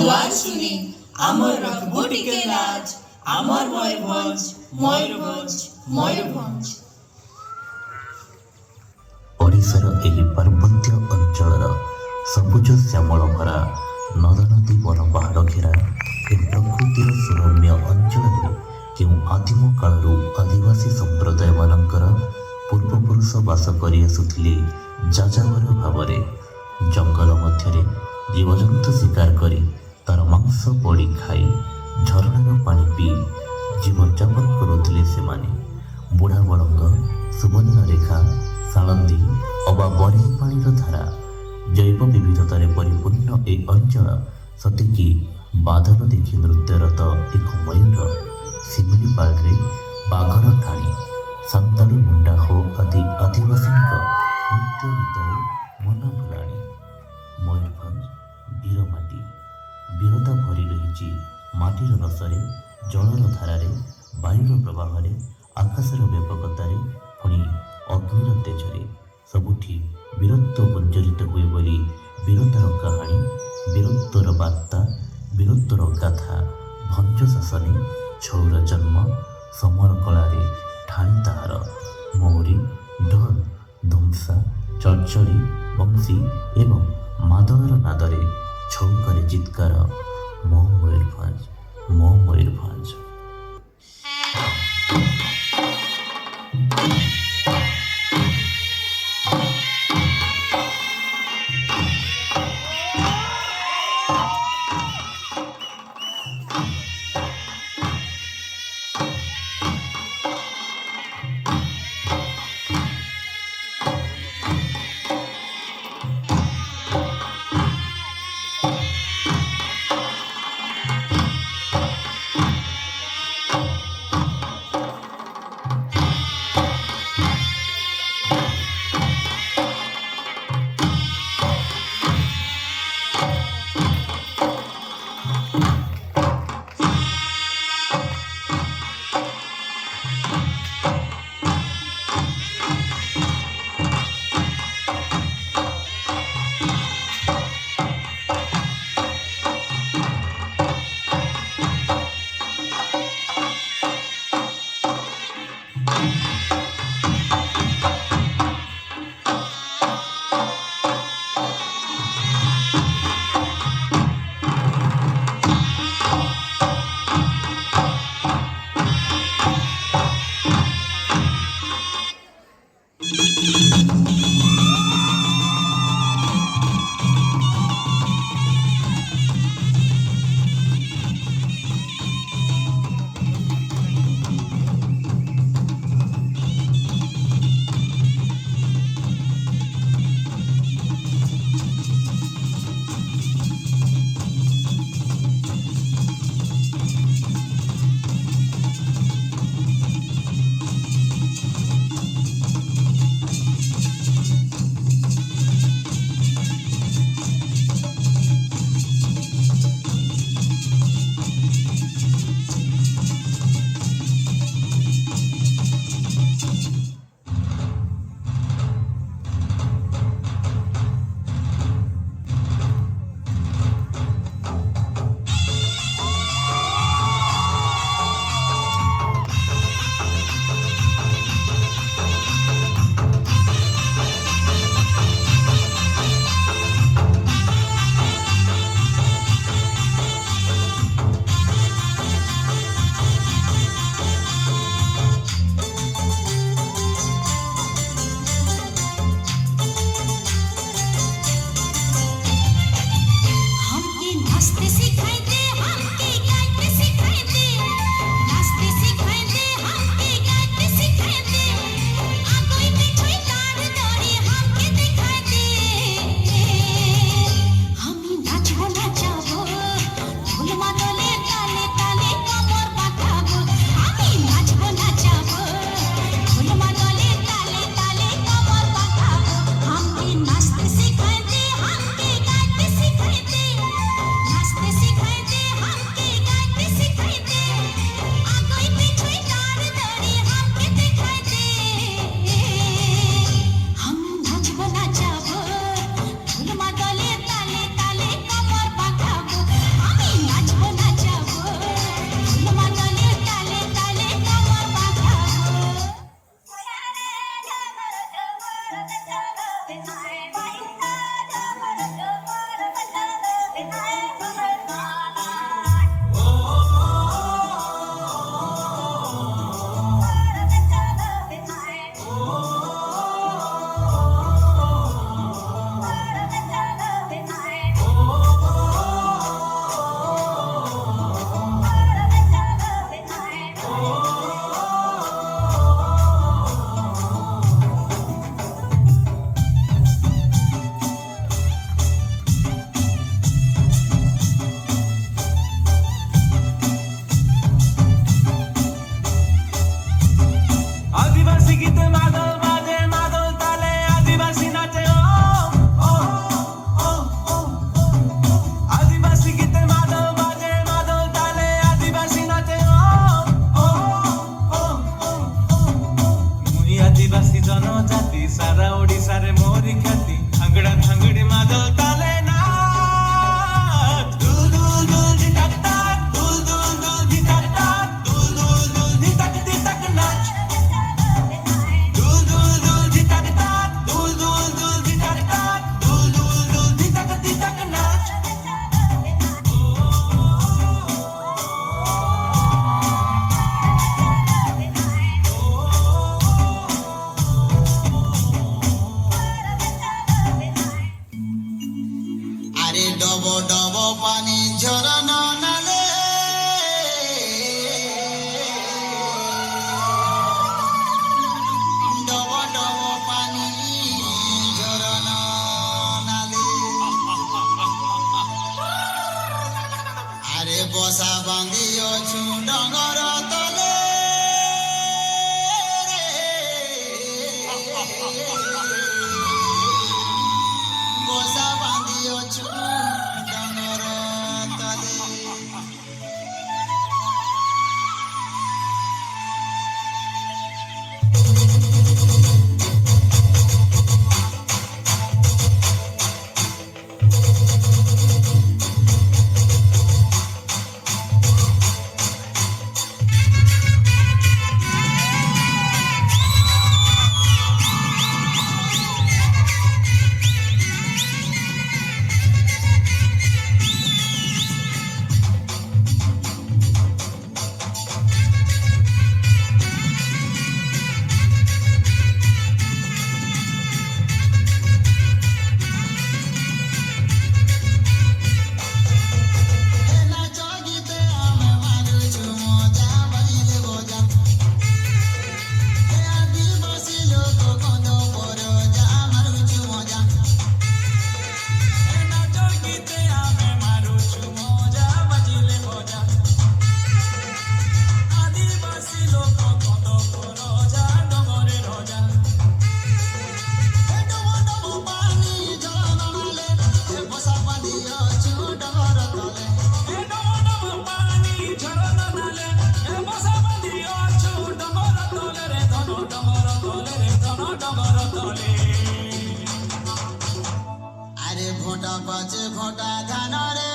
দুয়ার শুনি আমার রাখবো টিকে লাজ, আমার ময়ূরভঞ্জ ময়ূরভঞ্জ ময়ূরভঞ্ଜ। ଓଡ଼ିଶାର ଏହି ପାର୍ବତ୍ୟ ଅଞ୍ଚଳର ସବୁଜ ଶ୍ୟାମଳ ଭରା ନଦ ନଦୀ ବନ ପାହାଡ଼ ଘେରା ଏ ପ୍ରକୃତିର ସୁରମ୍ୟ ଅଞ୍ଚଳରେ ଯେଉଁ ଆଦିମ କାଳରୁ ଆଦିବାସୀ ସମ୍ପ୍ରଦାୟମାନଙ୍କର ପୂର୍ବପୁରୁଷ ବାସ କରି ଆସୁଥିଲେ ଯାଯାବର ଭାବରେ। ଜଙ୍ଗଲ ମଧ୍ୟରେ ଜୀବଜନ୍ତୁ ଶିକାର କରି ତାର ମାଂସ ପୋଡ଼ି ଖାଇ ଝରଣାର ପାଣି ପିଇ ଜୀବନଯାପନ କରୁଥିଲେ ସେମାନେ। ବୁଢ଼ା ବଳଙ୍ଗ, ସୁବର୍ଣ୍ଣରେଖା, ସାଳନ୍ଦୀ ଅବା ବରେହି ପାଣିର ଧାରା, ଜୈବ ବିବିଧତାରେ ପରିପୂର୍ଣ୍ଣ ଏହି ଅଞ୍ଚଳ ସତେକି ବାଦଲ ଦେଖି ନୃତ୍ୟରତ ଏକ ମୟୂର। ଶିମିଳିପାଳରେ ବାଘର ଠାଣି, ସାନ୍ତାଳୀ ମୁଣ୍ଡା ହୋ ଆଦି ଆଦିବାସୀଙ୍କ ନୃତ୍ୟ ଗୀତରେ ମନ ଭୁଲାଣି। ମୟୂରଭଞ୍ଜ ବୀରମାଟି, ବୀରତା ଭରି ରହିଛି ମାଟିର ରସରେ, ଜଳର ଧାରାରେ, ବାୟୁର ପ୍ରବାହରେ, ଆକାଶର ବ୍ୟାପକତାରେ, ପୁଣି ଅଗ୍ନିର ତେଜରେ। ସବୁଠି ବୀରତ୍ୱ ଗୁଞ୍ଜରିତ ହୁଏ ବୋଲି ବୀରତାର କାହାଣୀ, ବୀରତ୍ୱର ବାର୍ତ୍ତା, ବୀରତ୍ୱର ଗାଥା। ଭଞ୍ଜ ଶାସନେ ଛଉର ଜନ୍ମ, ସମର କଳାରେ ଠାଣି ତାହାର। ମହୁରୀ, ଢୋଲ, ଧୁମସା, ଚଡ଼ଚଡ଼ି, ବଂଶୀ ଏବଂ ମାଦଳର ନାଦରେ ଛଉ କରେ ଚିତ୍କାର, ମୋ ମୟୂରଭଞ୍ଜ, ମୋ ମୟୂରଭଞ୍ଜ। नाचते বসা বাঁধি অছু ডঙর তলে বসা বাঁধি অছু ডঙর তলে আরে ঘোটা পাচে ঘোটা ধান রে